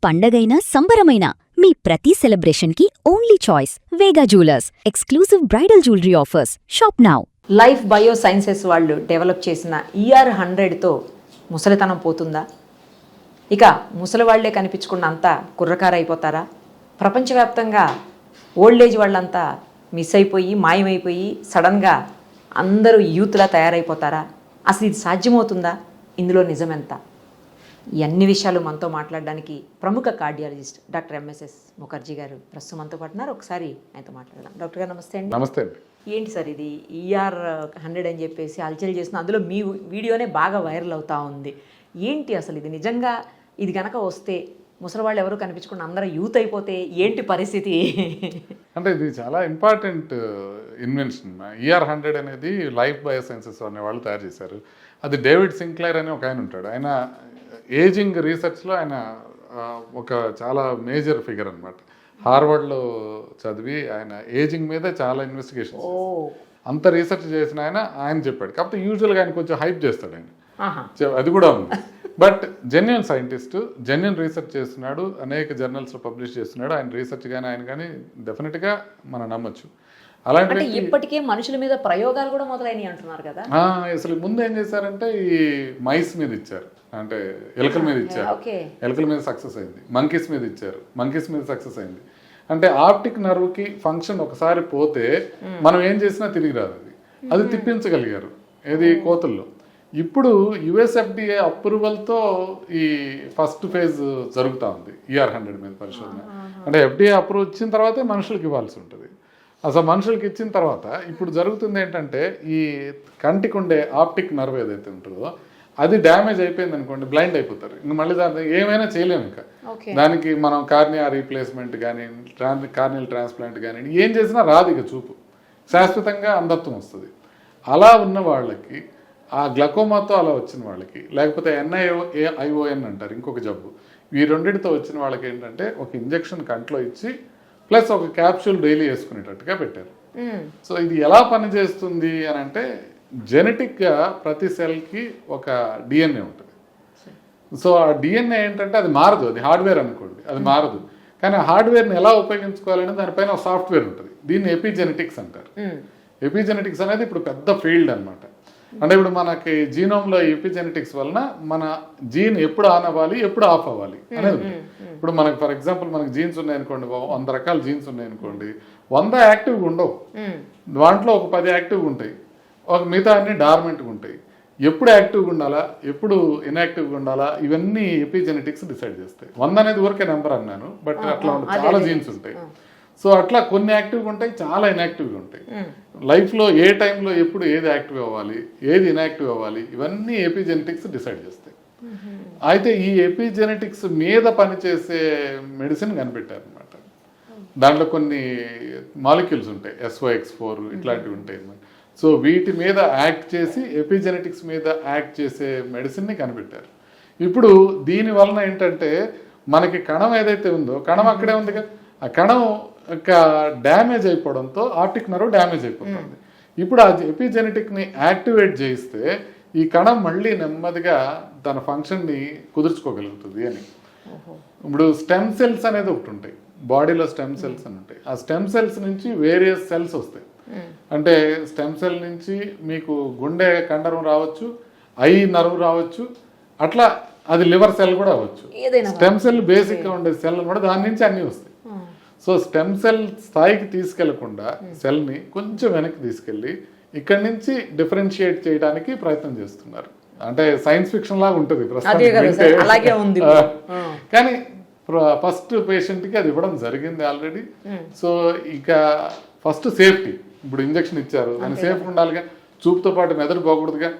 పండగైనా సంబరమైనా మీ ప్రతి సెలబ్రేషన్కి only choice Vega jewellers. Exclusive bridal jewellery offers. Shop now. Life bio sciences వాళ్ళు డెవలప్ చేసిన ER100తో ముసలితనం పోతుందా? ఇక ముసలి వాళ్లే కనిపించకుండా అంతా కుర్రకారైపోతారా? ప్రపంచవ్యాప్తంగా ఓల్డేజ్ వాళ్ళంతా మిస్ అయిపోయి మాయమైపోయి సడన్గా అందరూ యూత్లా తయారైపోతారా? అసలు ఇది సాధ్యమవుతుందా? ఇందులో నిజమెంత? ఈ అన్ని విషయాలు మనతో మాట్లాడడానికి ప్రముఖ కార్డియాలజిస్ట్ డాక్టర్ MSS ముఖర్జీ గారు ప్రస్తుతం మనతో పాటున్నారు. ఒకసారి ఆయనతో మాట్లాడదాం. డాక్టర్ గారు నమస్తే అండి. నమస్తే అండి. ఏంటి సార్ ఇది ER100 అని చెప్పేసి అల్చల్ చేసిన అందులో మీ వీడియోనే బాగా వైరల్ అవుతా ఉంది. ఏంటి అసలు ఇది? నిజంగా ఇది కనుక వస్తే ముసలి వాళ్ళు ఎవరు కనిపించకుండా అందరూ యూత్ అయిపోతే ఏంటి పరిస్థితి? అంటే ఇది చాలా ఇంపార్టెంట్ ఇన్వెన్షన్. ER100 అనేది లైఫ్ బయోసైన్సెస్ అనే వాళ్ళు తయారు చేశారు. అది డేవిడ్ సింక్లైర్ అని ఒక ఆయన ఉంటాడు. ఆయన ఏజింగ్ రీసెర్చ్లో ఆయన ఒక చాలా మేజర్ ఫిగర్ అనమాట. హార్వర్డ్లో చదివి ఆయన ఏజింగ్ మీద చాలా ఇన్వెస్టిగేషన్ అంత రీసెర్చ్ చేసిన ఆయన చెప్పాడు. కాకపోతే యూజువల్గా ఆయన కొంచెం హైప్ చేస్తాడు ఆయన, అది కూడా ఉంది. But genuine scientist, genuine research చేస్తున్నాడు, అనేక జర్నల్స్లో పబ్లిష్ చేస్తున్నాడు. ఆయన రీసెర్చ్ కానీ ఆయన కానీ డెఫినెట్గా మనం నమ్మచ్చు. అలాంటి ఇప్పటికే మనుషుల మీద ప్రయోగాలు కూడా మొదలైనవి అంటున్నారు కదా. అసలు ముందు ఏం చేశారంటే ఈ మైస్ మీద ఇచ్చారు, అంటే ఎలుకల మీద ఇచ్చారు, ఎలుకల మీద సక్సెస్ అయింది. మంకీస్ మీద ఇచ్చారు, మంకీస్ మీద సక్సెస్ అయింది. అంటే ఆప్టిక్ నర్వ్కి ఫంక్షన్ ఒకసారి పోతే మనం ఏం చేసినా తిరిగి రాదు. అది తిప్పించగలిగారు ఏది కోతుల్లో. ఇప్పుడు USFDA అప్రూవల్తో ఈ ఫస్ట్ ఫేజ్ జరుగుతూ ఉంది ER100 మీద పరిశోధన. అంటే FDA అప్రూవ్ ఇచ్చిన తర్వాతే మనుషులకి ఇవ్వాల్సి ఉంటుంది. అసలు మనుషులకి ఇచ్చిన తర్వాత ఇప్పుడు జరుగుతుంది ఏంటంటే ఈ కంటికి ఉండే ఆప్టిక్ నర్వ్ ఏదైతే ఉంటుందో అది డ్యామేజ్ అయిపోయింది అనుకోండి, బ్లైండ్ అయిపోతారు. ఇంక మళ్ళీ దాన్ని ఏమైనా చేయలేము. ఇంకా దానికి మనం కార్నియా రీప్లేస్మెంట్ కానీ కార్నియల్ ట్రాన్స్ప్లాంట్ కానీ ఏం చేసినా రాదు, ఇక చూపు శాశ్వతంగా అంధత్వం వస్తుంది. అలా ఉన్న వాళ్ళకి, ఆ గ్లకోమాతో అలా వచ్చిన వాళ్ళకి, లేకపోతే NION అంటారు ఇంకొక జబ్బు, ఈ రెండింటితో వచ్చిన వాళ్ళకి ఏంటంటే ఒక ఇంజెక్షన్ కంట్లో ఇచ్చి ప్లస్ ఒక క్యాప్సూల్ డైలీ వేసుకునేటట్టుగా పెట్టారు. సో ఇది ఎలా పనిచేస్తుంది అని అంటే జెనెటిక్గా ప్రతి సెల్కి ఒక DNA ఉంటుంది. సో ఆ DNA ఏంటంటే అది మారదు, అది హార్డ్వేర్ అనుకోండి, అది మారదు. కానీ ఆ హార్డ్వేర్ని ఎలా ఉపయోగించుకోవాలని దానిపైన ఒక సాఫ్ట్వేర్ ఉంటుంది. దీన్ని ఎపిజెనెటిక్స్ అంటారు. ఎపిజెనెటిక్స్ అనేది ఇప్పుడు పెద్ద ఫీల్డ్ అనమాట. అంటే ఇప్పుడు మనకి జీనోమ్లో ఎపిజెనెటిక్స్ వలన మన జీన్ ఎప్పుడు ఆన్ అవ్వాలి, ఎప్పుడు ఆఫ్ అవ్వాలి అనేది. ఇప్పుడు మనకి ఫర్ ఎగ్జాంపుల్ మనకి జీన్స్ ఉన్నాయనుకోండి, 100 రకాల జీన్స్ ఉన్నాయనుకోండి, 100 యాక్టివ్గా ఉండవు. దాంట్లో ఒక 10 యాక్టివ్గా ఉంటాయి, ఒక మిగతా అన్ని డార్మెంట్గా ఉంటాయి. ఎప్పుడు యాక్టివ్గా ఉండాలా, ఎప్పుడు ఇన్యాక్టివ్గా ఉండాలా, ఇవన్నీ ఎపిజెనెటిక్స్ డిసైడ్ చేస్తాయి. 100 అనేది ఊరికే నెంబర్ అన్నాను, బట్ అట్లా చాలా జీన్స్ ఉంటాయి. సో అట్లా కొన్ని యాక్టివ్గా ఉంటాయి, చాలా ఇన్యాక్టివ్గా ఉంటాయి. లైఫ్లో ఏ టైంలో ఎప్పుడు ఏది యాక్టివ్ అవ్వాలి, ఏది ఇన్యాక్టివ్ అవ్వాలి, ఇవన్నీ ఎపిజెనెటిక్స్ డిసైడ్ చేస్తాయి. అయితే ఈ ఎపిజెనెటిక్స్ మీద పనిచేసే మెడిసిన్ కనిపెట్టారు అనమాట. దాంట్లో కొన్ని మాలిక్యూల్స్ ఉంటాయి, SOX4 ఇట్లాంటివి ఉంటాయి. సో వీటి మీద యాక్ట్ చేసి ఎపిజెనెటిక్స్ మీద యాక్ట్ చేసే మెడిసిన్ని కనిపెట్టారు. ఇప్పుడు దీని వలన ఏంటంటే మనకి కణం ఏదైతే ఉందో, కణం అక్కడే ఉంది కదా, ఆ కణం డ్యామేజ్ అయిపోవడంతో ఆప్టిక్ నర్వ్ డ్యామేజ్ అయిపోతుంది. ఇప్పుడు ఆ ఎపిజెనెటిక్ని యాక్టివేట్ చేయిస్తే ఈ కణం మళ్ళీ నెమ్మదిగా తన ఫంక్షన్ని కుదుర్చుకోగలుగుతుంది అని. ఇప్పుడు స్టెమ్ సెల్స్ అనేది ఒకటి ఉంటాయి, బాడీలో స్టెమ్ సెల్స్ అని ఉంటాయి. ఆ స్టెమ్ సెల్స్ నుంచి వేరియస్ సెల్స్ వస్తాయి. అంటే స్టెమ్ సెల్ నుంచి మీకు గుండె కండరం రావచ్చు, ఐ నర్వ్ రావచ్చు, అట్లా అది లివర్ సెల్ కూడా అవ్వచ్చు. స్టెమ్ సెల్ బేసిక్గా ఉండే సెల్ కూడా దాని నుంచి అన్నీ వస్తాయి. సో స్టెమ్ సెల్ స్థాయికి తీసుకెళ్లకుండా సెల్ని కొంచెం వెనక్కి తీసుకెళ్ళి ఇక్కడి నుంచి డిఫరెన్షియేట్ చేయడానికి ప్రయత్నం చేస్తున్నారు. అంటే సైన్స్ ఫిక్షన్ లాగా ఉంటుంది కానీ ఫస్ట్ పేషెంట్కి అది ఇవ్వడం జరిగింది ఆల్రెడీ. సో ఇక ఫస్ట్ సేఫ్టీ, ఇప్పుడు ఇంజక్షన్ ఇచ్చారు, దాన్ని సేఫ్గా ఉండాలిగా, చూపుతో పాటు మెదడు పోకూడదుగా.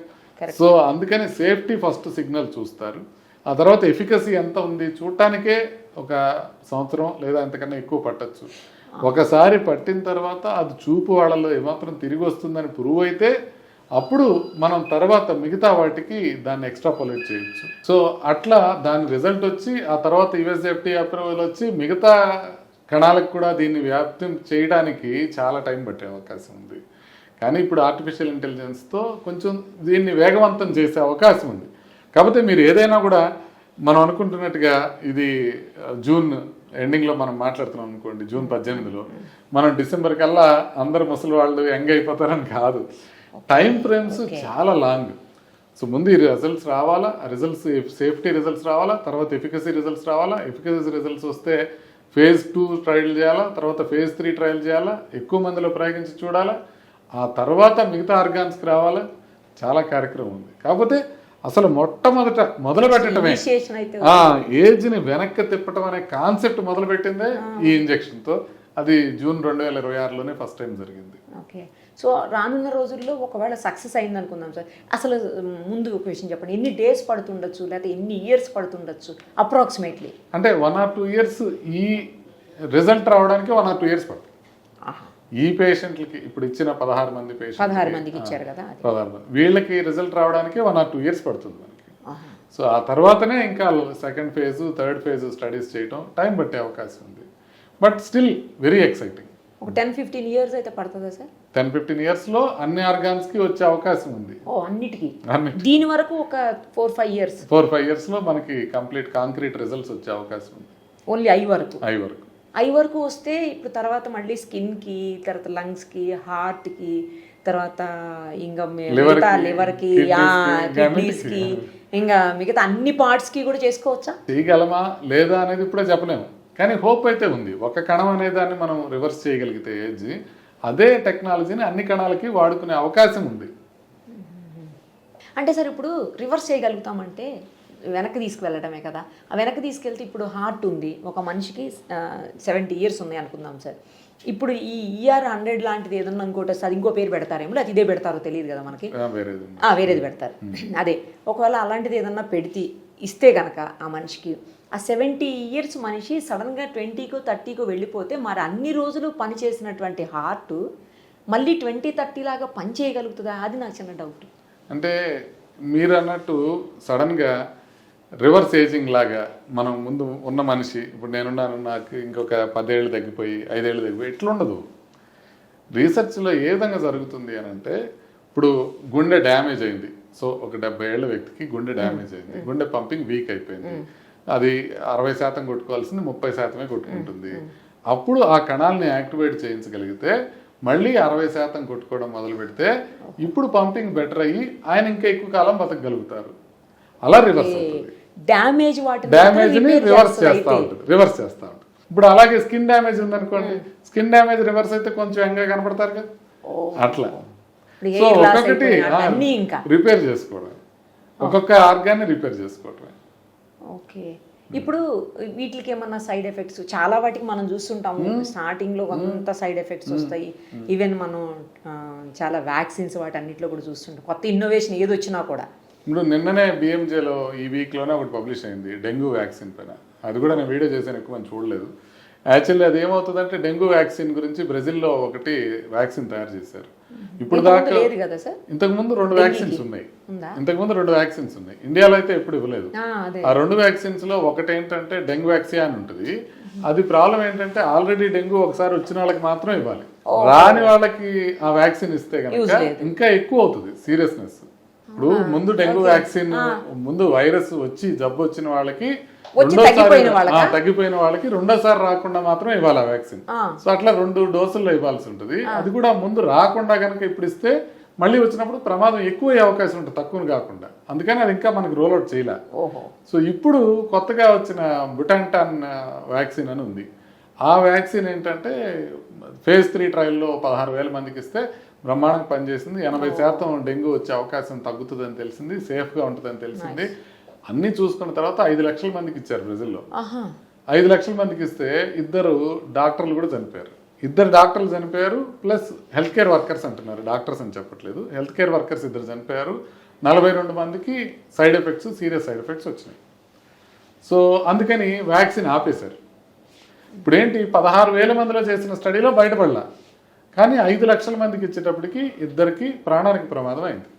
సో అందుకని సేఫ్టీ ఫస్ట్ సిగ్నల్ చూస్తారు. ఆ తర్వాత ఎఫికసీ ఎంత ఉంది చూడటానికే 1 సంవత్సరం లేదా అంతకన్నా ఎక్కువ పట్టచ్చు. ఒకసారి పట్టిన తర్వాత అది చూపు వాళ్ళలో ఏమాత్రం తిరిగి వస్తుందని ప్రూవ్ అయితే అప్పుడు మనం తర్వాత మిగతా వాటికి దాన్ని ఎక్స్ట్రాపోలేట్ చేయొచ్చు. సో అట్లా దాని రిజల్ట్ వచ్చి ఆ తర్వాత USFDA అప్రూవల్ వచ్చి మిగతా కణాలకు కూడా దీన్ని వ్యాప్తి చేయడానికి చాలా టైం పట్టే అవకాశం ఉంది. కానీ ఇప్పుడు ఆర్టిఫిషియల్ ఇంటెలిజెన్స్తో కొంచెం దీన్ని వేగవంతం చేసే అవకాశం ఉంది. కాకపోతే మీరు ఏదైనా కూడా మనం అనుకుంటున్నట్టుగా ఇది జూన్ ఎండింగ్లో మనం మాట్లాడుతున్నాం అనుకోండి, జూన్ 18లో మనం డిసెంబర్ కల్లా అందరు ముసలి వాళ్ళు యంగ్ అయిపోతారని కాదు. టైం ఫ్రేమ్స్ చాలా లాంగ్. సో ముందు ఈ రిజల్ట్స్ రావాలా, ఆ రిజల్ట్స్ సేఫ్టీ రిజల్ట్స్ రావాలా, తర్వాత ఎఫికసీ రిజల్ట్స్ రావాలా, ఎఫికసీ రిజల్ట్స్ వస్తే phase 2 ట్రయల్ చేయాలా, తర్వాత phase 3 ట్రయల్ చేయాలా, ఎక్కువ మందిలో ప్రయోగించి చూడాలా, ఆ తర్వాత మిగతా ఆర్గాన్స్కి రావాలా, చాలా కార్యక్రమం ఉంది. కాకపోతే అసలు మొట్టమొదట మొదలు పెట్టడమే ఏజ్ని వెనక్కి తిప్పటం అనే కాన్సెప్ట్ మొదలు పెట్టిందే ఈ ఇంజెక్షన్తో. అది జూన్ 2026లోనే ఫస్ట్ టైం జరిగింది. ఓకే. సో రానున్న రోజుల్లో ఒకవేళ సక్సెస్ అయింది అనుకుందాం సార్, అసలు ముందు ఒక విషయం చెప్పండి, ఎన్ని డేస్ పడుతుండొచ్చు లేకపోతే ఎన్ని ఇయర్స్ పడుతుండొచ్చు అప్రాక్సిమేట్లీ? అంటే 1 or 2 years ఈ రిజల్ట్ రావడానికి 1 or 2 years పడుతుంది. ఈ పేషెంట్లకి ఇప్పుడు ఇచ్చిన 16 మంది పేషెంట్ 16 మందికి ఇచ్చారు కదా, 16 మంది వీళ్ళకి రిజల్ట్ రావడానికి 1 or 2 years పడుతుంది మనకి. సో ఆ తర్వాతనే ఇంకా second phase, third phase studies చేయటం టైం పట్టే అవకాశం ఉంది. But still very exciting. ఒక 10-15 years అయితే పడుతుందా సార్? 10-15 yearsలో అన్ని ఆర్గాన్స్కి వచ్చే అవకాశం ఉంది. అన్నిటికీ దీని వరకు ఒక 4-5 years. 4-5 yearsలో మనకి కంప్లీట్ కాంక్రీట్ రిజల్ట్స్ వచ్చే అవకాశం ఉంది. ఓన్లీ ఐ వరకు? ఐ వరకు వస్తే ఇప్పుడు తర్వాత మళ్ళీ స్కిన్కి, తర్వాత లంగ్స్కి, హార్ట్కి, తర్వాత ఇంకా మిగతా లివర్కి, కిడ్నీస్కి, ఇంకా మిగతా అన్ని పార్ట్స్కి కూడా చేసుకోవచ్చా? చేయగలమా లేదా అనేది ఇప్పుడే చెప్పలేము, కానీ హోప్ అయితే ఉంది. ఒక కణం అనే దాన్ని మనం రివర్స్ చేయగలిగితే ఏజ్, అదే టెక్నాలజీని అన్ని కణాలకి వాడుకునే అవకాశం ఉంది. అంటే సార్ ఇప్పుడు రివర్స్ చేయగలుగుతామంటే వెనక్కి తీసుకువెళ్ళడమే కదా. ఆ వెనక్కి తీసుకెళ్తే ఇప్పుడు హార్ట్ ఉంది, ఒక మనిషికి 70 years ఉన్నాయి అనుకుందాం సార్. ఇప్పుడు ఈ ER100 లాంటిది ఏదన్నా ఇంకోటి వస్తే అది ఇంకో పేరు పెడతారేమో, అది ఇదే పెడతారో తెలియదు కదా మనకి, వేరేది పెడతారు. అదే ఒకవేళ అలాంటిది ఏదన్నా పెడితే ఇస్తే కనుక ఆ మనిషికి, ఆ 70 years మనిషి సడన్గా 20కో 30కో వెళ్ళిపోతే మరి అన్ని రోజులు పనిచేసినటువంటి హార్ట్ మళ్ళీ 20-30 లాగా పని చేయగలుగుతుందా? అది నాకు చిన్న డౌట్. అంటే మీరు అన్నట్టు సడన్గా రివర్స్ ఏజింగ్ లాగా మనం ముందు ఉన్న మనిషి, ఇప్పుడు నేనున్నాను, నాకు ఇంకొక 10 ఏళ్ళు తగ్గిపోయి 5 ఏళ్ళు తగ్గిపోయి ఇట్లా ఉండదు. రీసెర్చ్లో ఏ విధంగా జరుగుతుంది అని అంటే, ఇప్పుడు గుండె డ్యామేజ్ అయింది. సో ఒక 70 ఏళ్ళ వ్యక్తికి గుండె డ్యామేజ్ అయింది, గుండె పంపింగ్ వీక్ అయిపోయింది, అది 60% కొట్టుకోవాల్సింది 30% కొట్టుకుంటుంది. అప్పుడు ఆ కణాలని యాక్టివేట్ చేయించగలిగితే మళ్ళీ 60% కొట్టుకోవడం మొదలు పెడితే ఇప్పుడు పంపింగ్ బెటర్ అయ్యి ఆయన ఇంకా ఎక్కువ కాలం బతకగలుగుతారు. అలా రివర్స్ అవుతుంది. డ్యామేజ్ని రివర్స్ చేస్తూ ఉంటుంది. ఇప్పుడు అలాగే స్కిన్ డ్యామేజ్ ఉందనుకోండి, స్కిన్ డ్యామేజ్ రివర్స్ అయితే కొంచెం యంగ్గా కనపడతారు కదా, అట్లా. సో ఒక్కొక్కటి రిపేర్ చేసుకోవడం, ఒక్కొక్క ఆర్గాన్ని రిపేర్ చేసుకోవడం. ఓకే. ఇప్పుడు వీటికి ఏమన్నా సైడ్ ఎఫెక్ట్స్? చాలా వాటికి మనం చూస్తుంటాము స్టార్టింగ్లో కొంత సైడ్ ఎఫెక్ట్స్ వస్తాయి. ఈవెన్ మనం చాలా వ్యాక్సిన్స్ వాటి అన్నింటిలో కూడా చూస్తుంటాం, కొత్త ఇన్నోవేషన్ ఏది వచ్చినా కూడా. ఇప్పుడు నిన్ననే BMJలో ఈ వీక్లోనే ఒకటి పబ్లిష్ అయింది డెంగ్యూ వ్యాక్సిన్ పైన. అది కూడా నేను వీడియో చేశాను, ఎక్కువ మంది చూడలేదు. యాక్చువల్లీ అది ఏమవుతుందంటే, డెంగ్యూ వ్యాక్సిన్ గురించి బ్రెజిల్లో ఒకటి వ్యాక్సిన్ తయారు చేశారు. ఇప్పుడు దాకా ఇంతకుముందు 2 వ్యాక్సిన్స్ ఉన్నాయి. ఇండియాలో అయితే ఎప్పుడు ఇవ్వలేదు. ఆ 2 వ్యాక్సిన్స్లో ఒకటి ఏంటంటే డెంగ్యూ వ్యాక్సిన్ అని ఉంటుంది. అది ప్రాబ్లం ఏంటంటే, ఆల్రెడీ డెంగ్యూ ఒకసారి వచ్చిన వాళ్ళకి మాత్రం ఇవ్వాలి, రాని వాళ్ళకి ఆ వ్యాక్సిన్ ఇస్తే కనుక ఇంకా ఎక్కువ అవుతుంది సీరియస్నెస్. ఇప్పుడు ముందు డెంగ్యూ వ్యాక్సిన్, ముందు వైరస్ వచ్చి జబ్బు వచ్చిన వాళ్ళకి, తగ్గిపోయిన వాళ్ళకి రెండోసారి రాకుండా మాత్రం ఇవ్వాలి ఆ వ్యాక్సిన్. సో అట్లా 2 డోసుల్లో ఇవ్వాల్సి ఉంటుంది. అది కూడా ముందు రాకుండా కనుక ఇప్పుడు ఇస్తే మళ్ళీ వచ్చినప్పుడు ప్రమాదం ఎక్కువ అయ్యే అవకాశం ఉంటుంది, తక్కువ కాకుండా. అందుకని అది ఇంకా మనకి రోల్ అవుట్ చేయలే. సో ఇప్పుడు కొత్తగా వచ్చిన బుటాంటాన్ వ్యాక్సిన్ అని ఉంది. ఆ వ్యాక్సిన్ ఏంటంటే phase 3 ట్రయల్లో 16,000 మందికి ఇస్తే బ్రహ్మాండంగా పనిచేసింది. 80% డెంగ్యూ వచ్చే అవకాశం తగ్గుతుందని తెలిసింది, సేఫ్గా ఉంటుందని తెలిసింది. అన్నీ చూసుకున్న తర్వాత 5 లక్షల మందికి ఇచ్చారు బ్రెజిల్లో. 5 లక్షల మందికి ఇస్తే 2 డాక్టర్లు కూడా చనిపోయారు. 2 డాక్టర్లు చనిపోయారు, ప్లస్ హెల్త్ కేర్ వర్కర్స్ అంటున్నారు, డాక్టర్స్ అని చెప్పట్లేదు. హెల్త్ కేర్ వర్కర్స్ 2 చనిపోయారు. 42 మందికి side effects, serious side effects వచ్చినాయి. సో అందుకని వ్యాక్సిన్ ఆపేశారు. ఇప్పుడు ఏంటి, 16,000 మందిలో చేసిన స్టడీలో బయటపడలా, కానీ 5 లక్షల మందికి ఇచ్చేటప్పటికి 2కి ప్రాణానికి ప్రమాదం అయింది.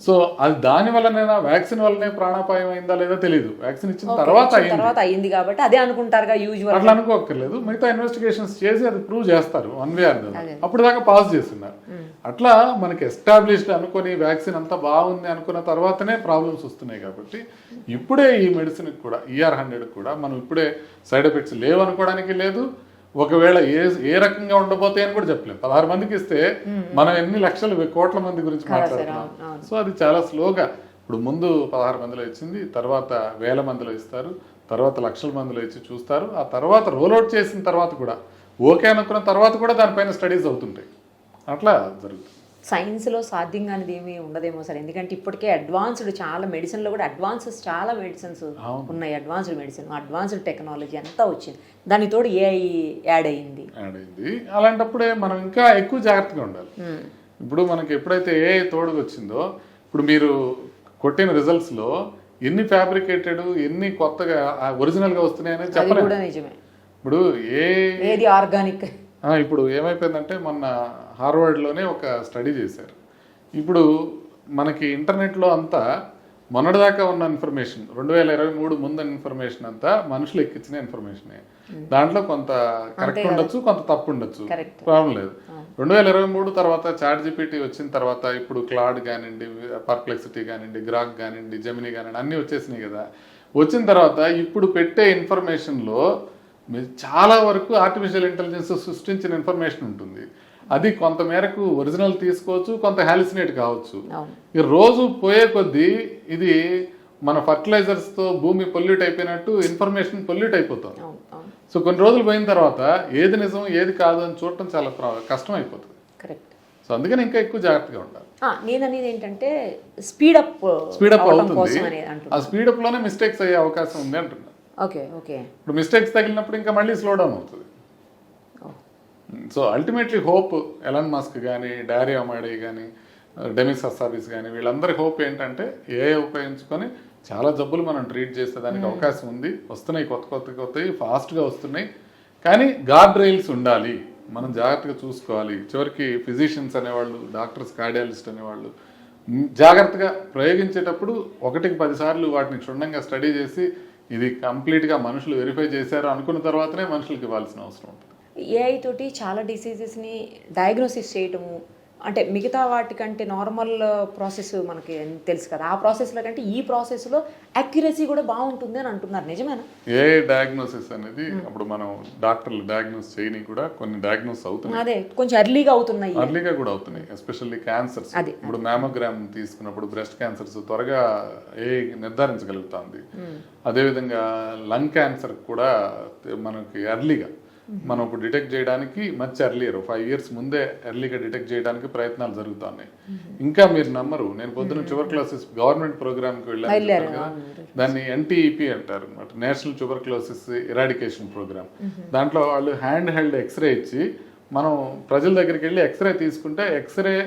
సో అది దాని వల్లనేనా వ్యాక్సిన్ వల్లనే ప్రాణాపాయం అయిందా లేదా తెలియదు. వ్యాక్సిన్ ఇచ్చిన తర్వాత అయింది కాబట్టి అదే అనుకుంటారుగా యూజువల్. అట్లా అనుకోక్కర్లేదు, మిగతా ఇన్వెస్టిగేషన్స్ చేసి అది ప్రూవ్ చేస్తారు one way or the other. అప్పుడు దాకా పాస్ చేస్తున్నారు. అట్లా మనకి ఎస్టాబ్లిష్డ్ అనుకుని వ్యాక్సిన్ అంతా బాగుంది అనుకున్న తర్వాతనే ప్రాబ్లమ్స్ వస్తున్నాయి. కాబట్టి ఇప్పుడే ఈ మెడిసిన్కి కూడా ER100 కూడా మనం ఇప్పుడే సైడ్ ఎఫెక్ట్స్ లేవు అనుకోవడానికి లేదు. ఒకవేళ ఏ రకంగా ఉండబోతాయి అని కూడా చెప్పలేము. 16 మందికి ఇస్తే మనం ఎన్ని లక్షల కోట్ల మంది గురించి మాట్లాడుతున్నాం. సో అది చాలా స్లోగా, ఇప్పుడు ముందు 16 మందిలో ఇచ్చింది, తర్వాత వేల మందిలో ఇస్తారు, తర్వాత లక్షల మందిలో ఇచ్చి చూస్తారు. ఆ తర్వాత రోల్అవుట్ చేసిన తర్వాత కూడా ఓకే అనుకున్న తర్వాత కూడా దానిపైన స్టడీస్ అవుతుంటాయి. అట్లా జరుగుతుంది. సైన్స్లో సాధ్యం కానిది ఏమీ ఉండదేమో సార్, ఎందుకంటే ఇప్పటికే అడ్వాన్స్డ్ చాలా మెడిసిన్లో కూడా చాలా మెడిసిన్స్ ఉన్నాయి. అడ్వాన్స్డ్ మెడిసిన్, అడ్వాన్స్డ్ టెక్నాలజీ అంతా వచ్చింది. దాని తోడు AI యాడ్ అయింది. అలాంటప్పుడే మనం ఇంకా ఎక్కువ జాగ్రత్తగా ఉండాలి. ఇప్పుడు మనకి ఎప్పుడైతే AI తోడుగా వచ్చిందో, ఇప్పుడు మీరు కొట్టిన రిజల్ట్స్లో ఎన్ని ఫ్యాబ్రికేటెడ్ ఎన్ని కొత్తగా ఒరిజినల్గా వస్తున్నాయని చెప్పలేదు. నిజమే. ఇప్పుడు ఏది ఆర్గానిక్. ఇప్పుడు ఏమైపోయిందంటే మొన్న హార్వర్డ్లోనే ఒక స్టడీ చేశారు. ఇప్పుడు మనకి ఇంటర్నెట్లో అంతా మొన్నటిదాకా ఉన్న ఇన్ఫర్మేషన్ 2023 ముందు ఇన్ఫర్మేషన్ అంతా మనుషులు ఎక్కించిన ఇన్ఫర్మేషనే. దాంట్లో కొంత కరెక్ట్ ఉండొచ్చు, కొంత తప్పు ఉండొచ్చు, ప్రాబ్లం లేదు. 2023 తర్వాత ChatGPT వచ్చిన తర్వాత ఇప్పుడు క్లాడ్ కానివ్వండి, పర్ప్లెక్సిటీ కానివ్వండి, గ్రాక్ కానివ్వండి, జెమినీ కానివ్వండి అన్నీ వచ్చేసినాయి కదా. వచ్చిన తర్వాత ఇప్పుడు పెట్టే ఇన్ఫర్మేషన్లో చాలా వరకు ఆర్టిఫిషియల్ ఇంటెలిజెన్స్ సృష్టించిన ఇన్ఫర్మేషన్ ఉంటుంది. అది కొంత మేరకు ఒరిజినల్ తీసుకోవచ్చు, కొంత హాలిసినేట్ కావచ్చు. ఈ రోజు పోయే కొద్దీ ఇది మన ఫర్టిలైజర్స్తో భూమి పొల్యూట్ అయిపోయినట్టు ఇన్ఫర్మేషన్ పొల్యూట్ అయిపోతుంది. సో కొన్ని రోజులు పోయిన తర్వాత ఏది నిజం ఏది కాదు అని చూడటం చాలా కష్టం అయిపోతుంది. కరెక్ట్. సో అందుకని ఇంకా ఎక్కువ జాగ్రత్తగా ఉండాలి. నేను అనేది ఏంటంటే స్పీడప్ అవుతుంది. ఆ స్పీడప్ లోనే మిస్టేక్స్ అయ్యే అవకాశం ఉంది అంటున్నా. ఓకే. ఇప్పుడు మిస్టేక్స్ తగిలినప్పుడు ఇంకా మళ్ళీ స్లో డౌన్ అవుతుంది. So ultimately hope Elon Musk కానీ, డారీ అమాడే కానీ, డెమిస్ హస్సాబిస్ కానీ వీళ్ళందరి హోప్ ఏంటంటే AI ఉపయోగించుకొని చాలా జబ్బులు మనం ట్రీట్ చేసే దానికి అవకాశం ఉంది. వస్తున్నాయి, కొత్తవి ఫాస్ట్గా వస్తున్నాయి. కానీ గార్డ్ రైల్స్ ఉండాలి, మనం జాగ్రత్తగా చూసుకోవాలి. చివరికి ఫిజిషియన్స్ అనేవాళ్ళు, డాక్టర్స్, కార్డియాలజిస్ట్ అనేవాళ్ళు జాగ్రత్తగా ప్రయోగించేటప్పుడు 1కి 10 సార్లు వాటిని క్షుణ్ణంగా స్టడీ చేసి ఇది కంప్లీట్గా మనుషులు వెరిఫై చేశారు అనుకున్న తర్వాతనే మనుషులకి ఇవ్వాల్సిన అవసరం ఉంటుంది. AI తోటి చాలా డిసీజెస్ని డయాగ్నోసిస్ చేయటము, అంటే మిగతా వాటికంటే నార్మల్ ప్రాసెస్ మనకి తెలుసు కదా, ఆ ప్రాసెస్లో కంటే ఈ ప్రాసెస్లో అక్యురసీ కూడా బాగుంటుంది అని అంటున్నారు. నిజమేనా? AI డయాగ్నోసిస్ అనేది అప్పుడు మనం డాక్టర్లు డయాగ్నోస్ చేయని కూడా కొన్ని డయాగ్నోస్ అవుతున్నాయి. అదే కొంచెం ఎర్లీగా కూడా అవుతున్నాయి. Especially cancers. ఇప్పుడు మ్యామోగ్రామ్ తీసుకున్నప్పుడు బ్రెస్ట్ క్యాన్సర్స్ త్వరగా AI నిర్ధారించగలుగుతుంది. అదేవిధంగా లంగ్ క్యాన్సర్ కూడా మనకి ఎర్లీగా మనం ఇప్పుడు డిటెక్ట్ చేయడానికి మచ్ ఎర్లియర్ 5 years ముందే ఎర్లీగా డిటెక్ట్ చేయడానికి ప్రయత్నాలు జరుగుతున్నాయి. ఇంకా మీరు నమ్మరు, నేను పొద్దున్న ట్యూబర్క్లోసిస్ గవర్నమెంట్ ప్రోగ్రామ్కి వెళ్ళాను కదా, దాన్ని NTEP అంటారు అనమాట, నేషనల్ ట్యూబర్క్లోసిస్ ఎరాడికేషన్ ప్రోగ్రామ్. దాంట్లో వాళ్ళు హ్యాండ్ హెల్డ్ ఎక్స్రే ఇచ్చి మనం ప్రజల దగ్గరికి వెళ్ళి ఎక్స్రే తీసుకుంటే ఎక్స్రే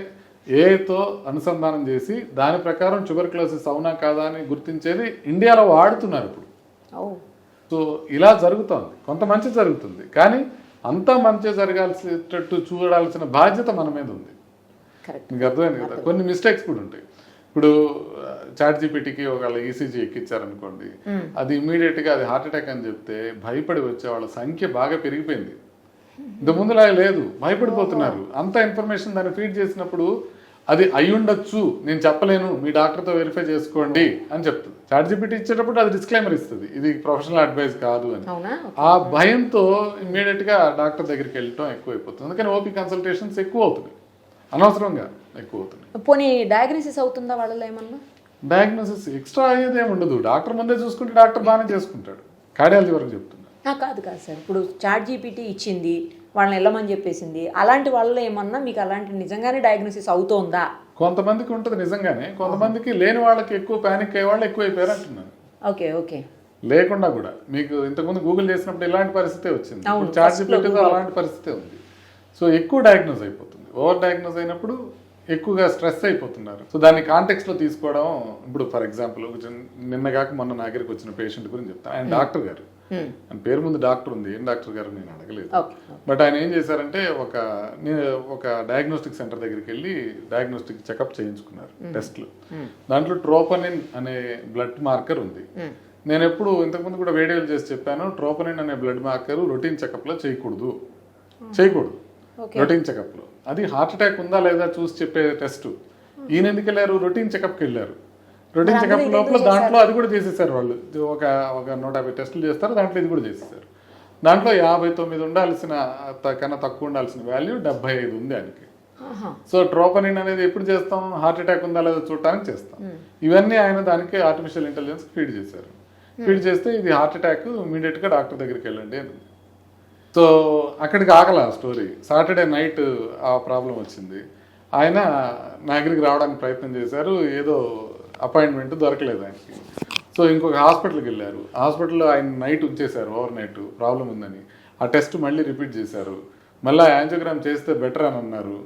AIతో అనుసంధానం చేసి దాని ప్రకారం ట్యూబర్క్లోసిస్ అవునా కాదా అని గుర్తించేది ఇండియాలో వాడుతున్నారు ఇప్పుడు. సో ఇలా జరుగుతుంది, కొంత మంచి జరుగుతుంది, కానీ అంతా మంచి జరగాల్సేటట్టు చూడాల్సిన బాధ్యత మన మీద ఉంది. మీకు అర్థమైంది కదా. కొన్ని మిస్టేక్స్ కూడా ఉంటాయి. ఇప్పుడు ChatGPTకి ఒకవేళ ECG ఎక్కించారనుకోండి, అది ఇమీడియట్గా అది హార్ట్ అటాక్ అని చెప్తే భయపడి వచ్చే వాళ్ళ సంఖ్య బాగా పెరిగిపోయింది. ఇంతకుముందులా లేదు, భయపడిపోతున్నారు. అంత ఇన్ఫర్మేషన్ దాన్ని ఫీడ్ చేసినప్పుడు అది అయ్యుండొచ్చు, నేను చెప్పలేను, మీ డాక్టర్తో వెరిఫై చేసుకోండి అని చెప్తుంది. ChatGPT ఇచ్చేటప్పుడు అది డిస్క్లైమర్ ఇస్తుంది, ఇది ప్రొఫెషనల్ అడ్వైస్ కాదు అని. ఆ భయంతో ఇమ్మీడియట్గా డాక్టర్ దగ్గరికి వెళ్ళటం ఎక్కువైపోతుంది. అందుకని OP కన్సల్టేషన్స్ ఎక్కువ అవుతున్నాయి, అనవసరంగా ఎక్కువ అవుతున్నాయి. పోనీ డయాగ్నోసిస్ అవుతుందా వాళ్ళలో ఏమన్నా? డయాగ్నోసిస్ ఎక్స్ట్రా అయ్యేది ఏమి ఉండదు. డాక్టర్ ముందే చూసుకుంటే డాక్టర్ బాగానే చేసుకుంటాడు. కార్డియాలజీ వరకు చెప్తున్నా. కాదు సార్, ఇప్పుడు ChatGPT ఇచ్చింది, వాళ్ళని వెళ్ళమని చెప్పేసింది, అలాంటి వాళ్ళలో ఏమన్నా మీకు అలాంటి నిజంగానే డయాగ్నోసిస్ అవుతోందా? కొంతమందికి ఉంటుంది నిజంగానే, కొంతమందికి లేని వాళ్ళకి ఎక్కువ ప్యానిక్ అయ్యే వాళ్ళు ఎక్కువైపోయారు అంటున్నాను. ఓకే. లేకుండా కూడా మీకు ఇంతకుముందు గూగుల్ చేసినప్పుడు ఇలాంటి పరిస్థితే వచ్చింది, ఇప్పుడు ChatGPTతో అలాంటి పరిస్థితే ఉంది. సో ఎక్కువ డయాగ్నోజ్ అయిపోతుంది. ఓవర్ డయాగ్నోజ్ అయినప్పుడు ఎక్కువగా స్ట్రెస్ అయిపోతున్నారు. సో దాన్ని కాంటెక్స్లో తీసుకోవడం. ఇప్పుడు ఫర్ ఎగ్జాంపుల్ నిన్నగాక మొన్న నా దగ్గరికి వచ్చిన పేషెంట్ గురించి చెప్తాను. ఆయన డాక్టర్ గారు అని పేరు ముందు డాక్టర్ ఉంది, ఏం డాక్టర్ గారు నేను అడగలేదు. ఓకే. బట్ ఆయన ఏం చేశారంటే ఒక డయాగ్నోస్టిక్ సెంటర్ దగ్గరికి వెళ్ళి డయాగ్నోస్టిక్ చెకప్ చేయించుకున్నారు, టెస్ట్లు. దాంట్లో ట్రోపనిన్ అనే బ్లడ్ మార్కర్ ఉంది. నేను ఎప్పుడు ఇంతకుముందు కూడా వీడియోలు చేసి చెప్పాను, ట్రోపనిన్ అనే బ్లడ్ మార్కర్ రొటీన్ చెకప్లో చేయకూడదు రొటీన్ చెకప్లో. అది హార్ట్ అటాక్ ఉందా లేదా చూసి చెప్పే టెస్ట్. ఈయన ఎందుకు వెళ్ళారు, రొటీన్ చెకప్కి వెళ్ళారు. రొటీన్ చెకప్ లోపల దాంట్లో అది కూడా చేసేసారు వాళ్ళు. ఒక 150 టెస్టులు చేస్తారు, దాంట్లో ఇది కూడా చేసేసారు. దాంట్లో 59 ఉండాల్సిన కన్నా తక్కువ ఉండాల్సిన వాల్యూ 75 ఉంది ఆయనకి. సో ట్రోపనిన్ అనేది ఎప్పుడు చేస్తాం, హార్ట్ అటాక్ ఉందా లేదా చూడటానికి చేస్తాం. ఇవన్నీ ఆయన దానికి ఆర్టిఫిషియల్ ఇంటెలిజెన్స్ ఫీడ్ చేశారు. ఫీడ్ చేస్తే ఇది హార్ట్ అటాక్, ఇమీడియట్గా డాక్టర్ దగ్గరికి వెళ్ళండి అని. సో అక్కడికి ఆగల స్టోరీ. సాటర్డే నైట్ ఆ ప్రాబ్లం వచ్చింది. ఆయన నా దగ్గరికి రావడానికి ప్రయత్నం చేశారు, ఏదో అపాయింట్మెంట్ దొరకలేదు ఆయనకి. సో ఇంకొక హాస్పిటల్కి వెళ్ళారు. హాస్పిటల్లో ఆయన నైట్ ఉంచేశారు, ఓవర్ నైట్ ప్రాబ్లం ఉందని. ఆ టెస్ట్ మళ్ళీ రిపీట్ చేశారు. మళ్ళీ యాంజియోగ్రామ్ చేస్తే బెటర్ అని అన్నారు.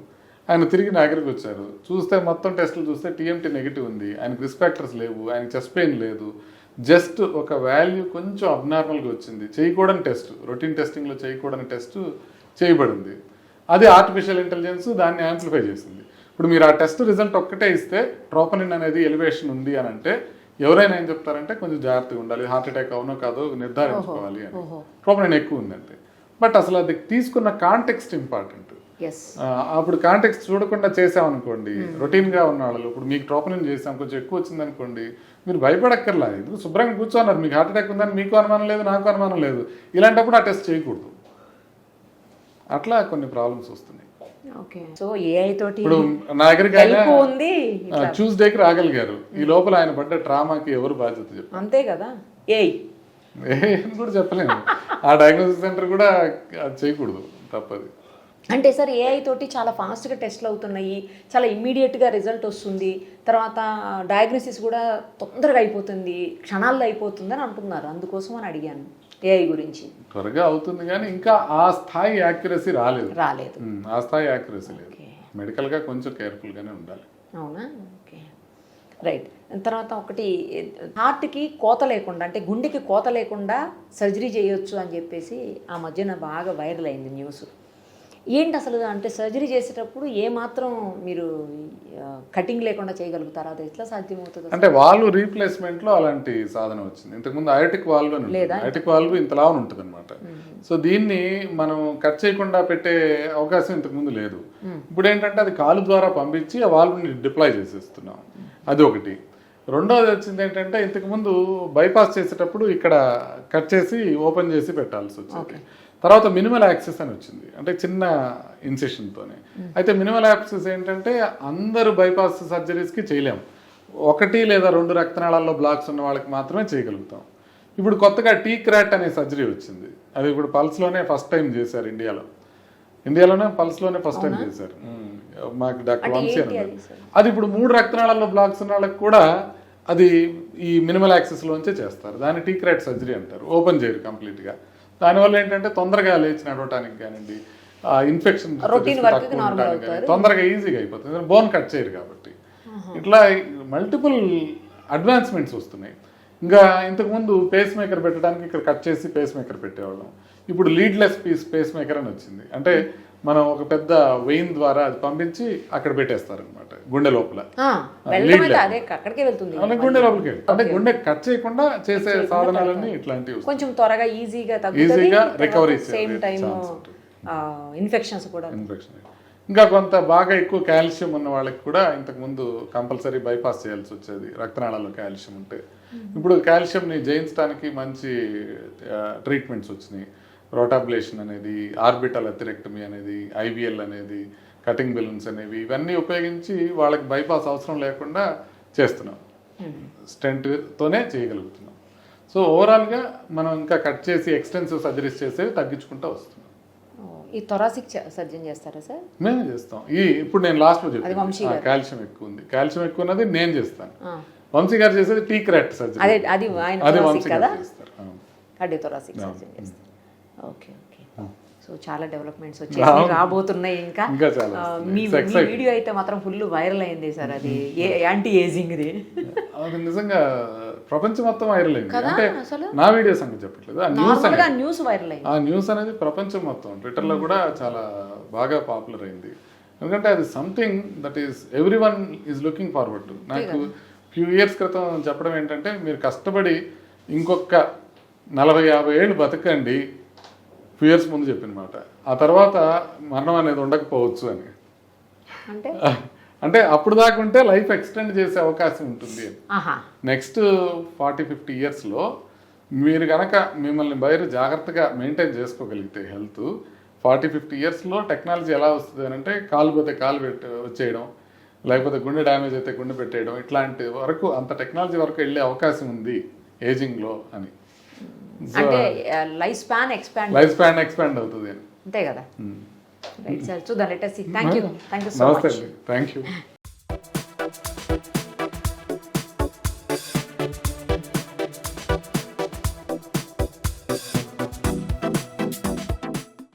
ఆయన తిరిగి నా దగ్గరికి వచ్చారు. చూస్తే మొత్తం టెస్టులు చూస్తే టీఎంటీ నెగిటివ్ ఉంది, ఆయనకు రిస్క్ ఫ్యాక్టర్స్ లేవు, ఆయన చెస్ట్ పెయిన్ లేదు. జస్ట్ ఒక వాల్యూ కొంచెం అబ్నార్మల్గా వచ్చింది. చేయకూడని టెస్ట్, రొటీన్ టెస్టింగ్లో చేయకూడని టెస్ట్ చేయబడింది. అది ఆర్టిఫిషియల్ ఇంటెలిజెన్స్ దాన్ని యాంప్లిఫై చేసింది. ఇప్పుడు మీరు ఆ టెస్ట్ రిజల్ట్ ఒక్కటే ఇస్తే ట్రోపనిన్ అనేది ఎలివేషన్ ఉంది అని అంటే ఎవరైనా ఏం చెప్తారంటే కొంచెం జాగ్రత్తగా ఉండాలి, హార్ట్ అటాక్ అవునో కాదో నిర్ధారించుకోవాలి అని. ట్రోపనిన్ ఎక్కువ ఉందంటే. బట్ అసలు అది తీసుకున్న కాంటెక్స్ట్ ఇంపార్టెంట్. అప్పుడు కాంటెక్స్ట్ చూడకుండా చేసామనుకోండి, రొటీన్గా ఉన్న వాళ్ళు, ఇప్పుడు మీకు ట్రోపనిన్ చేసాం కొంచెం ఎక్కువ వచ్చింది అనుకోండి, మీరు భయపడక్కర్లా. ఇది శుభ్రంగా కూర్చోన్నారు, మీకు హార్ట్ అటాక్ ఉందని మీకు అనుమానం లేదు, నాకు అనుమానం లేదు. ఇలాంటప్పుడు ఆ టెస్ట్ చేయకూడదు. అట్లా కొన్ని ప్రాబ్లమ్స్ వస్తున్నాయి. ఇప్పుడు నా దగ్గరికి ఆయన ట్యూస్డేకి రాగలిగారు. ఈ లోపల ఆయన పడ్డ ట్రామాకి ఎవరు బాధ్యత చెప్పారు? అంతే కదా, అని కూడా చెప్పలేము. ఆ డయాగ్నోసిస్ సెంటర్ కూడా అది చేయకూడదు, తప్పది. అంటే సార్ ఏఐ తోటి చాలా ఫాస్ట్గా టెస్ట్లు అవుతున్నాయి, చాలా ఇమ్మీడియట్గా రిజల్ట్ వస్తుంది, తర్వాత డయాగ్నోసిస్ కూడా తొందరగా అయిపోతుంది, క్షణాల్లో అయిపోతుంది అని అంటున్నారు. అందుకోసం అని అడిగాను ఏఐ గురించి. త్వరగా అవుతుంది కానీ ఇంకా ఆ స్థాయి యాక్యురసీ రాలేదు. ఆ స్థాయి యాక్యురసీ లేదు. మెడికల్గా కొంచెం కేర్ఫుల్గానే ఉండాలి. అవునా? Okay, right. తర్వాత ఒకటి, హార్ట్కి కోత లేకుండా, అంటే గుండెకి కోత లేకుండా సర్జరీ చేయొచ్చు అని చెప్పేసి ఆ మధ్యన బాగా వైరల్ అయింది న్యూస్. ఏంటి అసలు, అంటే సర్జరీ చేసేటప్పుడు ఏమాత్రం మీరు కటింగ్ లేకుండా చేయగలుగుతారా? అది ఎట్లా సాధ్యమవుతుంది? అంటే వాల్వ్ రీప్లేస్మెంట్లో అలాంటి సాధన వచ్చింది. ఇంతకుముందు అయోటిక్ వాల్వ్ అని ఉంటుంది. అయోటిక్ వాల్వ్ ఇంతలా ఉంటుంది అనమాట. సో దీన్ని మనం కట్ చేయకుండా పెట్టే అవకాశం ఇంతకుముందు లేదు. ఇప్పుడు ఏంటంటే అది కాలు ద్వారా పంపించి ఆ వాల్వ్ని డిప్లాయ్ చేసేస్తున్నాం. అది ఒకటి. రెండోది వచ్చింది ఏంటంటే, ఇంతకుముందు బైపాస్ చేసేటప్పుడు ఇక్కడ కట్ చేసి ఓపెన్ చేసి పెట్టాల్సి వచ్చింది. తర్వాత మినిమల్ యాక్సెస్ అని వచ్చింది, అంటే చిన్న ఇన్సెషన్తోనే. అయితే మినిమల్ యాక్సెస్ ఏంటంటే అందరు బైపాస్ సర్జరీస్కి చేయలేము. 1 లేదా 2 రక్తనాళాల్లో బ్లాక్స్ ఉన్న వాళ్ళకి మాత్రమే చేయగలుగుతాం. ఇప్పుడు కొత్తగా టీక్రాట్ అనే సర్జరీ వచ్చింది. అది ఇప్పుడు పల్స్లోనే ఫస్ట్ టైం చేశారు ఇండియాలోనే పల్స్లోనే ఫస్ట్ టైం చేశారు. మాకు డాక్టర్ వంశీ అన్నారు. అది ఇప్పుడు 3 రక్తనాళాల్లో బ్లాక్స్ ఉన్న వాళ్ళకి కూడా అది ఈ మినిమల్ యాక్సెస్లోంచే చేస్తారు. దాన్ని టీక్రాట్ సర్జరీ అంటారు. ఓపెన్ చేయరు కంప్లీట్గా. దానివల్ల ఏంటంటే తొందరగా లేచి నడవటానికి కానివ్వండి, ఇన్ఫెక్షన్ తొందరగా ఈజీగా అయిపోతుంది. బోన్ కట్ చేయరు కాబట్టి. ఇట్లా మల్టిపుల్ అడ్వాన్స్మెంట్స్ వస్తున్నాయి. ఇంకా ఇంతకుముందు పేస్ మేకర్ పెట్టడానికి ఇక్కడ కట్ చేసి పేస్ మేకర్ పెట్టేవాళ్ళం. ఇప్పుడు లీడ్లెస్ పేస్ మేకర్ అని వచ్చింది. అంటే మనం ఒక పెద్ద వెయిన్ ద్వారా అది పంపించి అక్కడ పెట్టేస్తారు అనమాట, గుండె లోపల. గుండె లోపలికి అంటే గుండె కట్ చేయకుండా చేసే సాధనాలన్నీ ఇట్లాంటివి కొంచెం త్వరగా ఈజీగా రికవరీ ఇన్ఫెక్షన్. ఇంకా కొంత బాగా ఎక్కువ కాల్షియం ఉన్న వాళ్ళకి కూడా ఇంతకుముందు కంపల్సరీ బైపాస్ చేయాల్సి వచ్చేది, రక్తనాళాల్లో కాల్షియం ఉంటే. ఇప్పుడు కాల్షియంని జయించడానికి మంచి ట్రీట్మెంట్స్ వచ్చినాయి. రోటాబ్లేషన్ అనేది, ఆర్బిటల్ అథెరెక్టమీ అనేది, ఐవిఎల్ అనేది, కటింగ్ బెలూన్స్ అనేవి, ఇవన్నీ ఉపయోగించి వాళ్ళకి బైపాస్ అవసరం లేకుండా చేస్తున్నాం. స్టెంట్తోనే చేయగలుగుతున్నాం. సో ఓవరాల్గా మనం ఇంకా కట్ చేసి ఎక్స్టెన్సివ్ సర్జరీస్ చేసేవి తగ్గించుకుంటూ వస్తున్నాం. ఈ థొరాసిక్ సర్జన్ చేస్తారా సార్? మేమే చేస్తాం. ఇప్పుడు నేను లాస్ట్లో చెప్పాను కాల్షియం ఎక్కువ ఉంది, కాల్షియం ఎక్కువ ఉన్నది నేను చేస్తాను. వంశీ గారు చేసేది టీక్రాట్ సర్జరీ, అది వంశీ గారు చేస్తారు. కార్డియోథొరాసిక్ సర్జన్ చేస్తారు. Okay okay. సో చాలా డెవలప్మెంట్స్ వచ్చాయి, రాబోతున్నాయి ఇంకా. మీ వీడియో అయితే మాత్రం ఫుల్ వైరల్ అయింది సార్. అది యాంటీ ఏజింగ్ది. అది నిజంగా ప్రపంచం మొత్తం వైరల్ అయింది. కదా అంటే అసలు? నా వీడియో సంగతి చెప్పట్లేదు, ఆ న్యూస్ నార్మల్గా న్యూస్ వైరల్ అయింది. ఆ న్యూస్ అనేది ప్రపంచం మొత్తం ట్విట్టర్లో కూడా చాలా బాగా పాపులర్ అయింది. ఎందుకంటే అది something that is every one is looking forward to. నాకు ఫ్యూ ఇయర్స్ క్రితం చెప్పడం ఏంటంటే, మీరు కష్టపడి ఇంకొక 40-50 ఏళ్ళు బతకండి, ఫ్యూ ఇయర్స్ ముందు చెప్పిన మాట. ఆ తర్వాత మరణం అనేది ఉండకపోవచ్చు అని. అంటే అంటే అప్పుడు దాకా ఉంటే లైఫ్ ఎక్స్టెండ్ చేసే అవకాశం ఉంటుంది అని. ఆహా, నెక్స్ట్ 40-50 ఇయర్స్లో మీరు కనుక మిమ్మల్ని బయట జాగ్రత్తగా మెయింటైన్ చేసుకోగలిగితే హెల్త్, 40-50 ఇయర్స్లో టెక్నాలజీ ఎలా వస్తుంది అని అంటే, కాలు పోతే కాలు వచ్చేయడం, లేకపోతే గుండె డ్యామేజ్ అయితే గుండె పెట్టేయడం, ఇట్లాంటి వరకు అంత టెక్నాలజీ వరకు వెళ్ళే అవకాశం ఉంది ఏజింగ్లో అని. అంటే లైఫ్ స్పాన్ ఎక్స్పాండ్ అవుతుంది అని. అంతే కదా. రైట్ సార్, చూద్దాం. Let us see. Thank you so నమస్తే మచ్. అండి, థ్యాంక్ యూ.